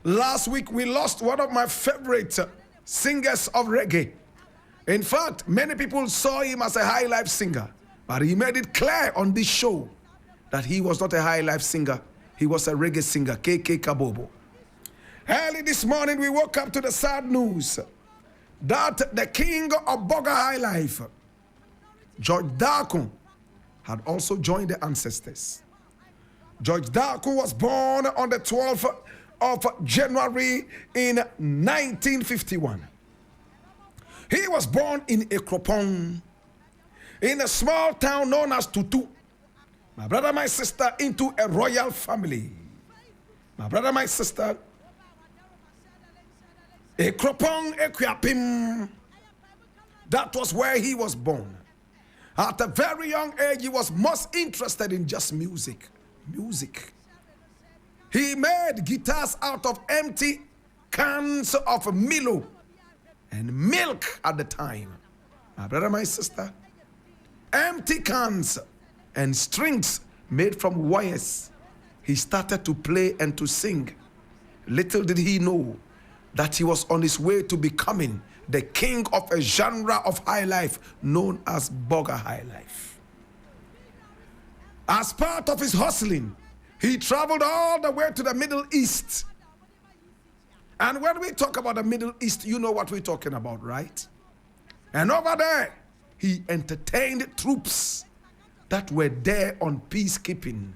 Last week, we lost one of my favorite singers of reggae. In fact, many people saw him as a high life singer, but he made it clear on this show that he was not a high life singer. He was a reggae singer, KK Kabobo. Early this morning, we woke up to the sad news that the king of Boga High Life, George Darko, had also joined the ancestors. George Darko was born on the 12th of January in 1951. He was born in Ekropong, in a small town known as Tutu. My brother, my sister, into a royal family. My brother, my sister, Ekropong Ekwapim. That was where he was born. At a very young age, he was most interested in just music. He made guitars out of empty cans of Milo and milk at the time. My brother, my sister, empty cans and strings made from wires. He started to play and to sing. Little did he know that he was on his way to becoming the king of a genre of high life known as Boga High Life. As part of his hustling, he traveled all the way to the Middle East. And when we talk about the Middle East, you know what we're talking about, right? And over there, he entertained troops that were there on peacekeeping.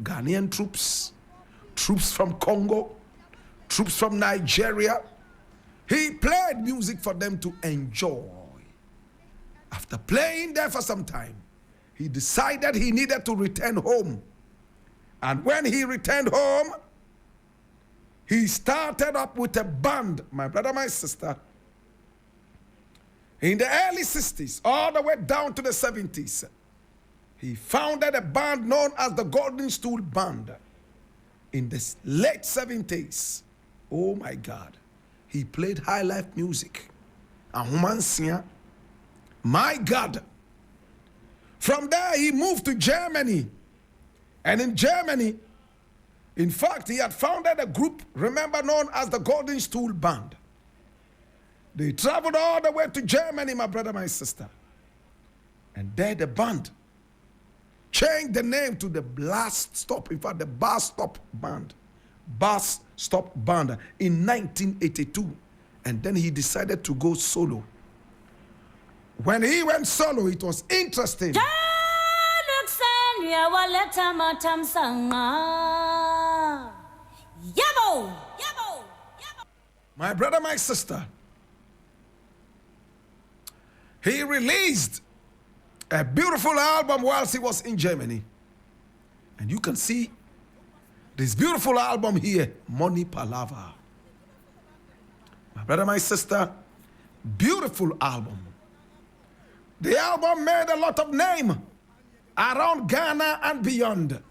Ghanaian troops, troops from Congo, troops from Nigeria. He played music for them to enjoy. After playing there for some time, he decided he needed to return home. And when he returned home, he started up with a band, my brother, my sister. In the early 60s, all the way down to the 70s, he founded a band known as the Golden Stool Band. In the late 70s, oh my God, he played high life music. Ahumansia, my God. From there, he moved to Germany. And in Germany, in fact, he had founded a group, remember, known as the Golden Stool Band. They traveled all the way to Germany, my brother, my sister. And there the band changed the name to the Blast Stop, in fact, the Bass Stop Band. Bass Stop Band in 1982. And then he decided to go solo. When he went solo, it was interesting. My brother, my sister, he released a beautiful album whilst he was in Germany. And you can see this beautiful album here, Money Palava. My brother, my sister, beautiful album. The album made a lot of name around Ghana and beyond.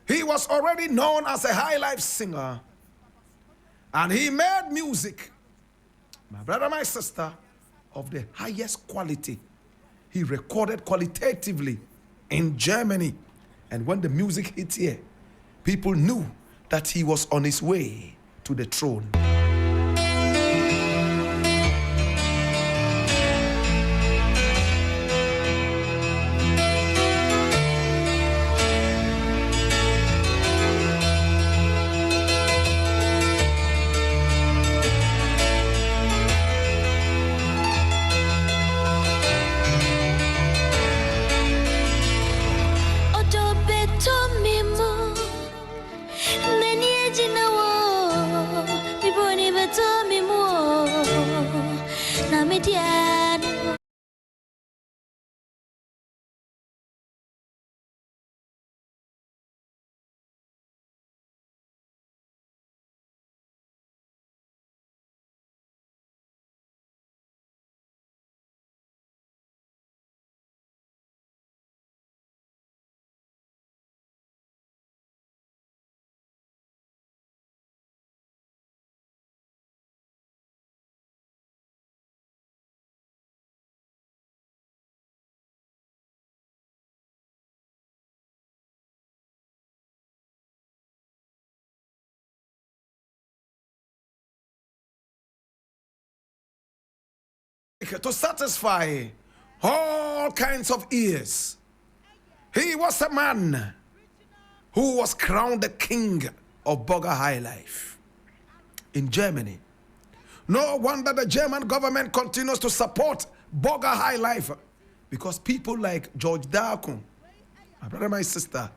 He was already known as a high life singer. And he made music, my brother, my sister, of the highest quality. He recorded qualitatively in Germany. And when the music hit here, people knew that he was on his way to the throne. music to satisfy all kinds of ears. He was a man who was crowned the king of Bogger High Life in Germany. No wonder the German government continues to support Bogger High Life, because people like George Darko, my brother, my sister,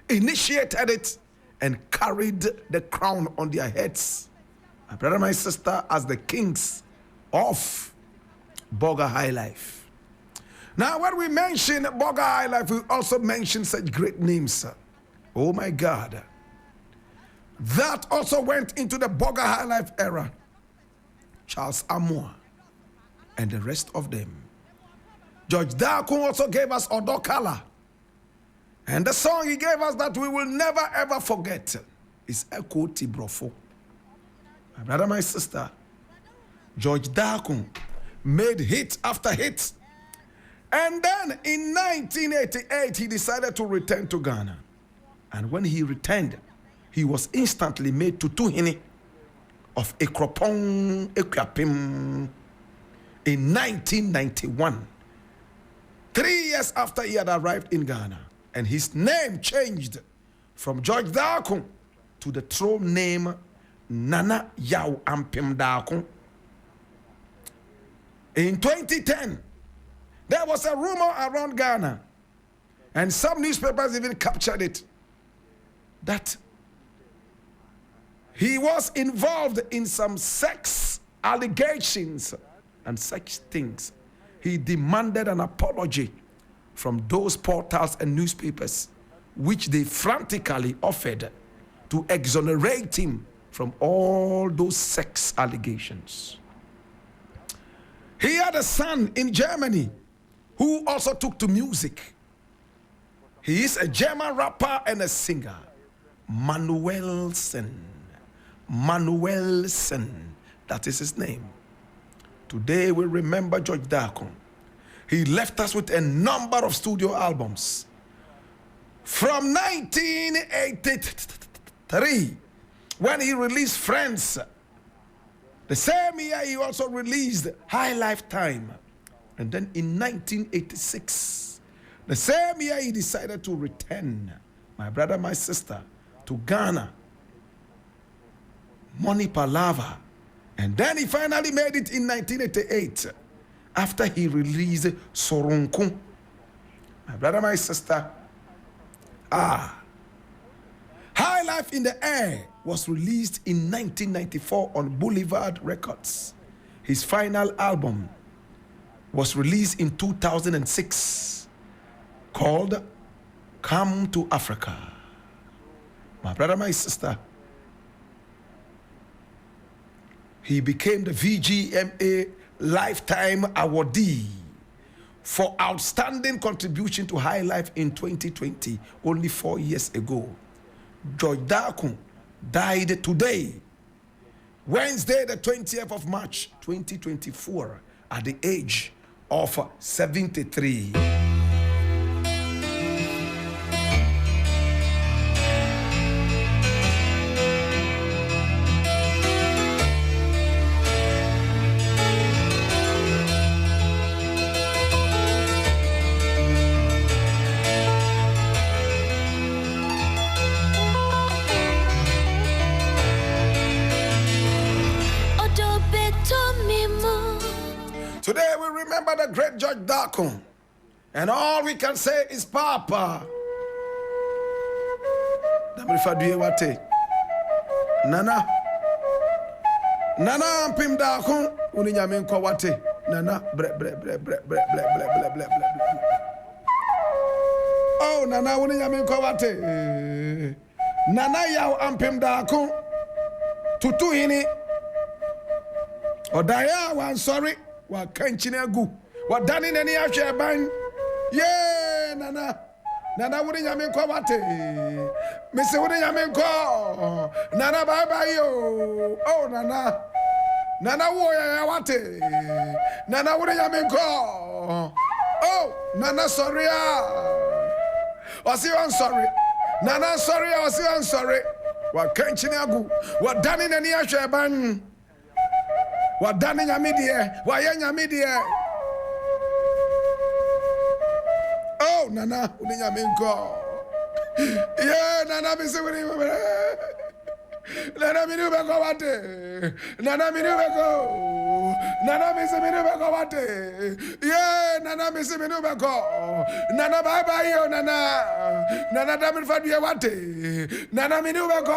initiated it and carried the crown on their heads, my brother, my sister, as the kings of Bogger High Life. Now, when we mention Bogger High Life, we also mention such great names. Oh my God. That also went into the Bogger High Life era. Charles Amour and the rest of them. George Darko also gave us Odokala. And the song he gave us that we will never ever forget is Eko Tibrofo. My brother, my sister, George Darko made hit after hit. And then in 1988, he decided to return to Ghana. And when he returned, he was instantly made Tutuhini of Ekropong Ekwapim in 1991. 3 years after he had arrived in Ghana. And his name changed from George Darko to the throne name Nana Yaw Ampem Darko. In 2010, there was a rumor around Ghana, and some newspapers even captured it, that he was involved in some sex allegations and such things. He demanded an apology from those portals and newspapers, which they frantically offered to exonerate him from all those sex allegations. He had a son in Germany who also took to music. He is a German rapper and a singer, Manuelsen. Manuelsen, that is his name. Today we remember George Darko. He left us with a number of studio albums. From 1983, when he released Friends, the same year he also released High Lifetime. And then in 1986, the same year he decided to return, my brother, my sister, to Ghana. Money Palava. And then he finally made it in 1988 after he released Soronko. My brother, my sister. High Life in the Air was released in 1994 on Boulevard Records. His final album was released in 2006 called Come to Africa. My brother, my sister. He became the VGMA Lifetime Awardee for outstanding contribution to High Life in 2020, only 4 years ago. George Darko died today, Wednesday, the 20th of March, 2024, at the age of 73. Today we remember the great George Darko, and all we can say is Papa. Nana Mpim Darko, Uniyamin Kowate, Nana bre. Oh, Nana Uniyamin Kowate, Nana Yaw Ampim Darko, Tutuhini, Odaya, one sorry. Wa kanchina gu wa dani nani ahwe ban ye nana wuri nyame nkwa wate me se wuri nyame nkwa nana bye bye yo oh nana wo ya wate nana wuri nyame nkwa oh nana sorry I'm sorry nana sorry I'm sorry wa kanchina gu wa dani nani ahwe ban Wadane nyame de, waye nyame de. Oh, Nana, uni nyame nko. Yeah, Nana me se wini. Nana mi nube ko wate. Nana mi nube ko. Nana mi se mi nube ko wate. Yeah, Nana mi se mi nube ko. Nana bye bye yo Nana. Nana damin fadye wate. Nana mi nube ko.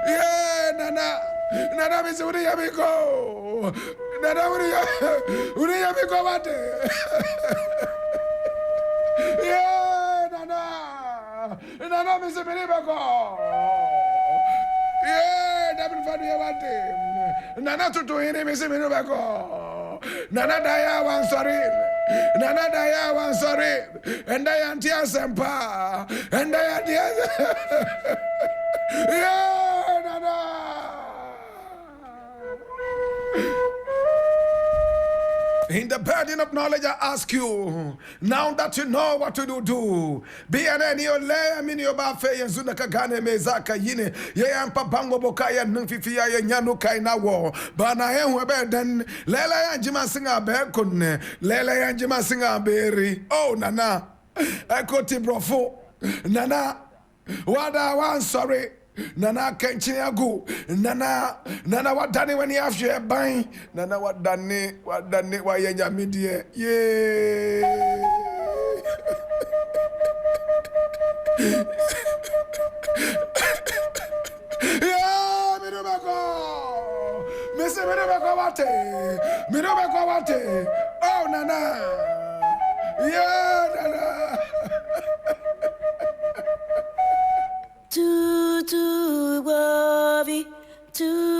Yeah, Nana. Nana mi se wini yami ko. Nana wini yami ko wate. Yeah, Nana. Nana mi se mi nube ko. Yeah, damin fadye wate. Nana tutu hini mi se mi nube ko. Nana daya wan sorry. Nana daya wan sorry. And I am tia sempa. And I am tia. Yeah, Nana. In the burden of knowledge, I ask you, now that you know what to do, be an any ole, I mean, your bafe, and Zunaka Gane, Mezaka, Yine, Yampa Bango Bokaya, Nufifia, Yanu Kaina War, Bana, then Lela and Jima Singer Berkun, Lela and Jima Singer Berry. Oh, Nana, I got it, brofo, Nana, what I want, sorry. Nana kenchini agu. Nana what done when you have your bang. Nana what done why you media. Yeah. Yeah, me no bako. Me say me no bako wate. Me no bako wate. Oh Nana. Yeah, Nana. To worry, to